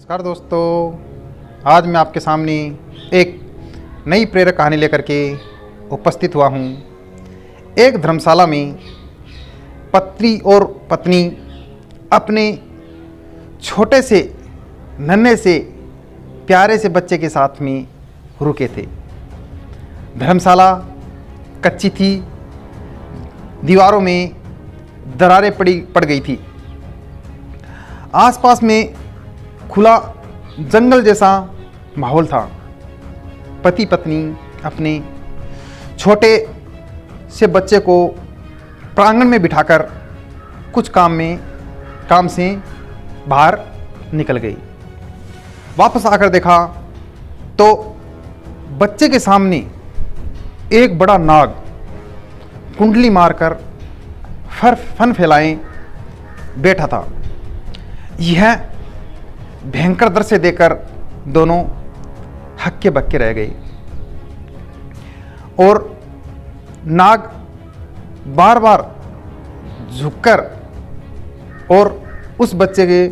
नमस्कार दोस्तों, आज मैं आपके सामने एक नई प्रेरक कहानी लेकर के उपस्थित हुआ हूँ। एक धर्मशाला में पति और पत्नी अपने छोटे से नन्हे से प्यारे से बच्चे के साथ में रुके थे। धर्मशाला कच्ची थी, दीवारों में दरारें पड़ गई थी। आसपास में खुला जंगल जैसा माहौल था। पति पत्नी अपने छोटे से बच्चे को प्रांगण में बिठाकर कुछ काम से बाहर निकल गई। वापस आकर देखा तो बच्चे के सामने एक बड़ा नाग कुंडली मारकर फन फैलाए बैठा था। यह भयंकर दृश्य देखकर दोनों हक्के बक्के रह गए और नाग बार बार झुककर और उस बच्चे के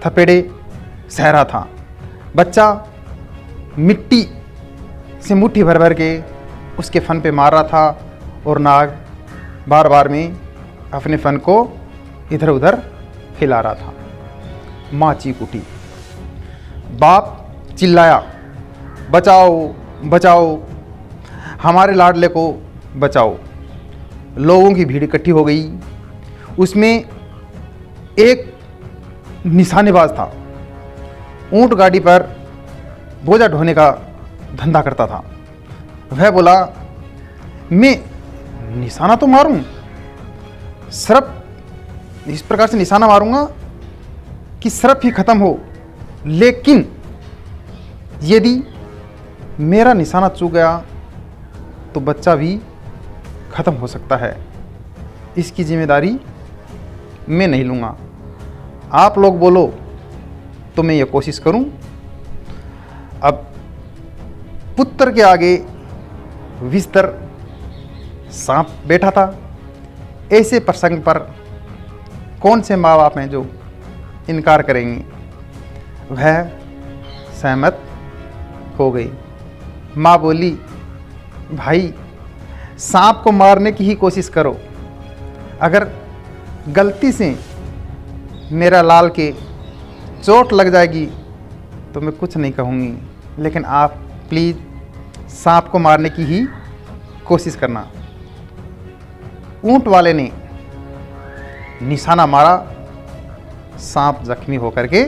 थपेड़े सह रहा था। बच्चा मिट्टी से मुट्ठी भर भर के उसके फन पे मार रहा था और नाग बार बार में अपने फन को इधर उधर हिला रहा था। माँ चीख उठी, बाप चिल्लाया, बचाओ बचाओ, हमारे लाडले को बचाओ। लोगों की भीड़ इकट्ठी हो गई। उसमें एक निशानेबाज था, ऊंट गाड़ी पर बोझा ढोने का धंधा करता था। वह बोला, मैं निशाना तो मारूं, सिर्फ इस प्रकार से निशाना मारूंगा कि सिर्फ ही खत्म हो, लेकिन यदि मेरा निशाना चूक गया तो बच्चा भी खत्म हो सकता है। इसकी जिम्मेदारी मैं नहीं लूँगा। आप लोग बोलो तो मैं ये कोशिश करूं। अब पुत्र के आगे विस्तर सांप बैठा था। ऐसे प्रसंग पर कौन से माँ बाप हैं जो इनकार करेंगे। वह सहमत हो गई। माँ बोली, भाई सांप को मारने की ही कोशिश करो, अगर गलती से मेरा लाल के चोट लग जाएगी तो मैं कुछ नहीं कहूँगी, लेकिन आप प्लीज़ सांप को मारने की ही कोशिश करना। ऊंट वाले ने निशाना मारा, सांप जख्मी होकर के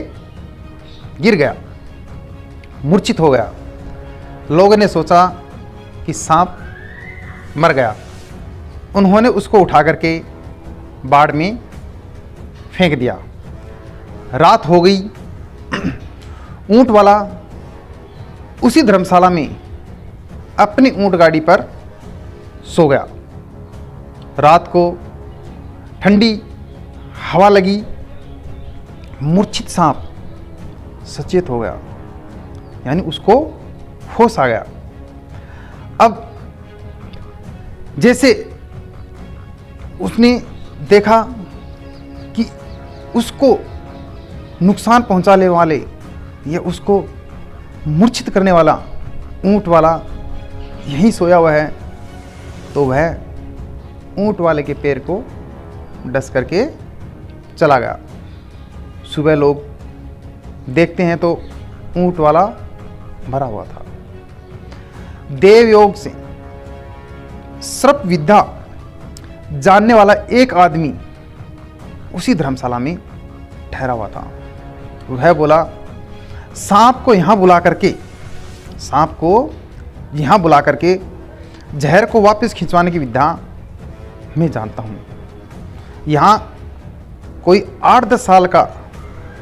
गिर गया, मूर्छित हो गया। लोगों ने सोचा कि सांप मर गया। उन्होंने उसको उठा करके बाढ़ में फेंक दिया। रात हो गई। ऊंट वाला उसी धर्मशाला में अपनी ऊंट गाड़ी पर सो गया। रात को ठंडी हवा लगी। मूर्छित सांप सचेत हो गया, यानी उसको होश आ गया। अब जैसे उसने देखा कि उसको नुकसान पहुंचाने वाले या उसको मूर्छित करने वाला ऊंट वाला यहीं सोया हुआ है, तो वह ऊंट वाले के पैर को डस करके चला गया। सुबह लोग देखते हैं तो ऊंट वाला मरा हुआ था। देव योग से सर्प विद्या जानने वाला एक आदमी उसी धर्मशाला में ठहरा हुआ था। वह बोला, सांप को यहाँ बुला करके जहर को वापस खिंचवाने की विद्या मैं जानता हूँ। यहाँ कोई 8-10 साल का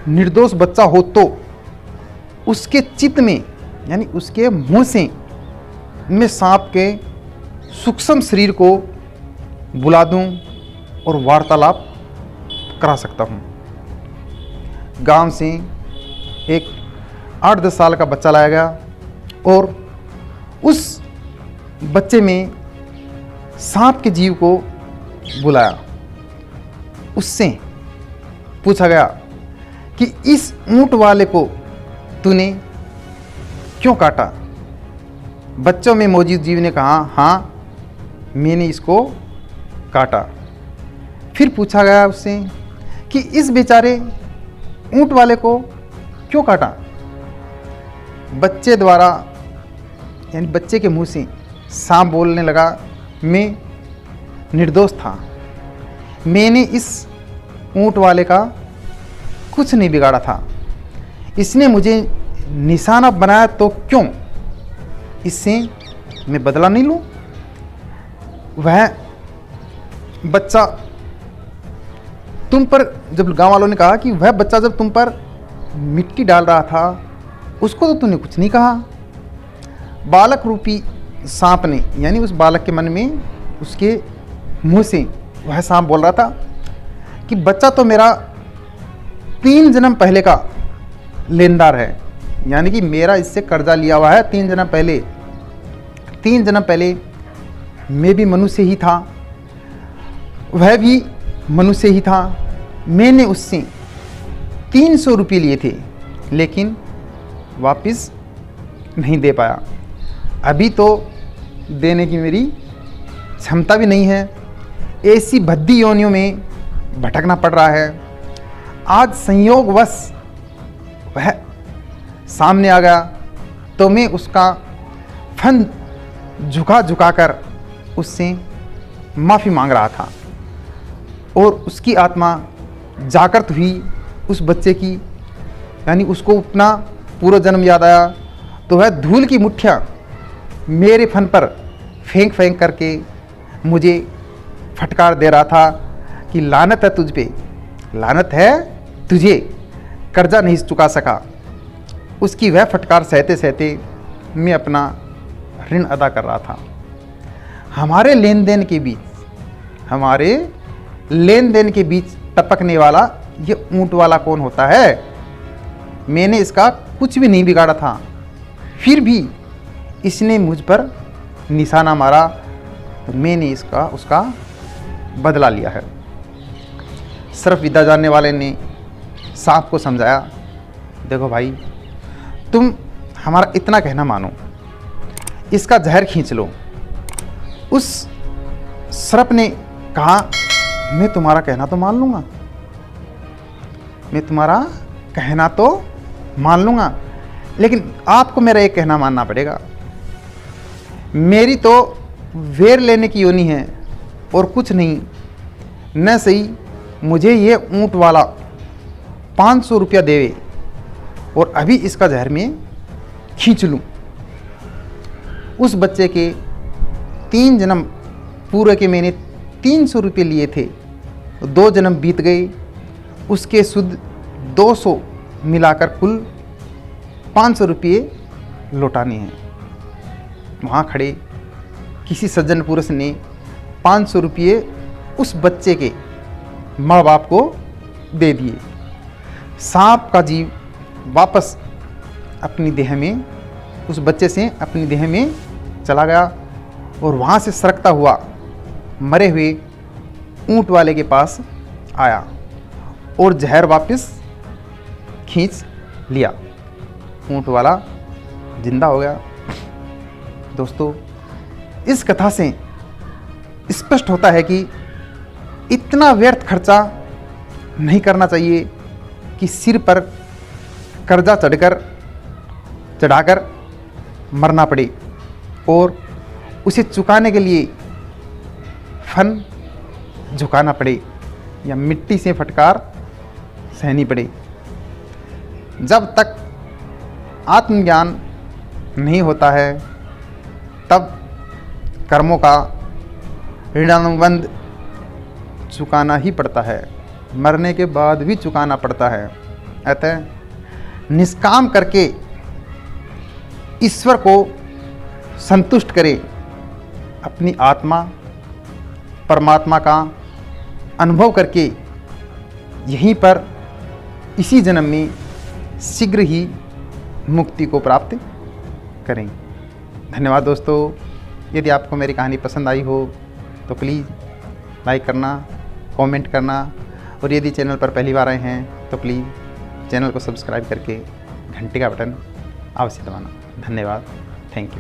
निर्दोष बच्चा हो तो उसके चित्त में, यानी उसके मुंह से मैं सांप के सूक्ष्म शरीर को बुला दूं और वार्तालाप करा सकता हूं। गांव से एक 8-10 साल का बच्चा लाया गया और उस बच्चे में सांप के जीव को बुलाया। उससे पूछा गया कि इस ऊंट वाले को तूने क्यों काटा। बच्चों में मौजूद जीव ने कहा, हाँ मैंने इसको काटा। फिर पूछा गया उससे कि इस बेचारे ऊंट वाले को क्यों काटा। बच्चे द्वारा यानी बच्चे के मुंह से सांप बोलने लगा, मैं निर्दोष था, मैंने इस ऊंट वाले का कुछ नहीं बिगाड़ा था, इसने मुझे निशाना बनाया तो क्यों, इससे मैं बदला नहीं लूं। वह बच्चा तुम पर, जब गांव वालों ने कहा कि वह बच्चा जब तुम पर मिट्टी डाल रहा था उसको तो तूने कुछ नहीं कहा। बालक रूपी सांप ने, यानी उस बालक के मन में, उसके मुंह से वह सांप बोल रहा था कि बच्चा तो मेरा 3 जन्म पहले का लेनदार है, यानी कि मेरा इससे कर्जा लिया हुआ है 3 जन्म पहले। 3 जन्म पहले मैं भी मनुष्य ही था, वह भी मनुष्य ही था, मैंने उससे 300 रुपये लिए थे लेकिन वापस नहीं दे पाया। अभी तो देने की मेरी क्षमता भी नहीं है, ऐसी भद्दी योनियों में भटकना पड़ रहा है। आज संयोगवश वह सामने आ गया तो मैं उसका फन झुका झुका कर उससे माफ़ी मांग रहा था और उसकी आत्मा जागृत हुई उस बच्चे की, यानी उसको अपना पूर्व जन्म याद आया तो वह धूल की मुट्ठियाँ मेरे फन पर फेंक फेंक करके मुझे फटकार दे रहा था कि लानत है तुझ पे, लानत है तुझे, कर्जा नहीं चुका सका। उसकी वह फटकार सहते सहते मैं अपना ऋण अदा कर रहा था। हमारे लेन देन के बीच टपकने वाला ये ऊंट वाला कौन होता है। मैंने इसका कुछ भी नहीं बिगाड़ा था, फिर भी इसने मुझ पर निशाना मारा तो मैंने उसका बदला लिया है। सिर्फ विद्या जानने वाले ने सांप को समझाया, देखो भाई तुम हमारा इतना कहना मानो, इसका जहर खींच लो। उस सर्प ने कहा, मैं तुम्हारा कहना तो मान लूँगा, मैं तुम्हारा कहना तो मान लूँगा, लेकिन आपको मेरा एक कहना मानना पड़ेगा। मेरी तो वेर लेने की योनि है और कुछ नहीं, न सही मुझे ये ऊंट वाला 500 रुपया देवे और अभी इसका जहर में खींच लूँ। उस बच्चे के 3 जन्म पूरे के मैंने 300 रुपये लिए थे, 2 जन्म बीत गए, उसके सुध 200 मिलाकर कुल 500 रुपये लौटाने हैं। वहाँ खड़े किसी सज्जन पुरुष ने 500 रुपये उस बच्चे के माँ बाप को दे दिए। सांप का जीव वापस अपनी देह में, उस बच्चे से अपनी देह में चला गया और वहाँ से सरकता हुआ मरे हुए ऊंट वाले के पास आया और जहर वापस खींच लिया। ऊंट वाला जिंदा हो गया। दोस्तों, इस कथा से स्पष्ट होता है कि इतना व्यर्थ खर्चा नहीं करना चाहिए कि सिर पर कर्जा चढ़ाकर मरना पड़े और उसे चुकाने के लिए फन झुकाना पड़े या मिट्टी से फटकार सहनी पड़े। जब तक आत्मज्ञान नहीं होता है तब कर्मों का ऋणानुबंध चुकाना ही पड़ता है, मरने के बाद भी चुकाना पड़ता है। अतः निष्काम करके ईश्वर को संतुष्ट करें, अपनी आत्मा परमात्मा का अनुभव करके यहीं पर इसी जन्म में शीघ्र ही मुक्ति को प्राप्त करें। धन्यवाद दोस्तों। यदि आपको मेरी कहानी पसंद आई हो तो प्लीज़ लाइक करना, कमेंट करना और यदि चैनल पर पहली बार आए हैं तो प्लीज़ चैनल को सब्सक्राइब करके घंटे का बटन अवश्य दबाना। धन्यवाद।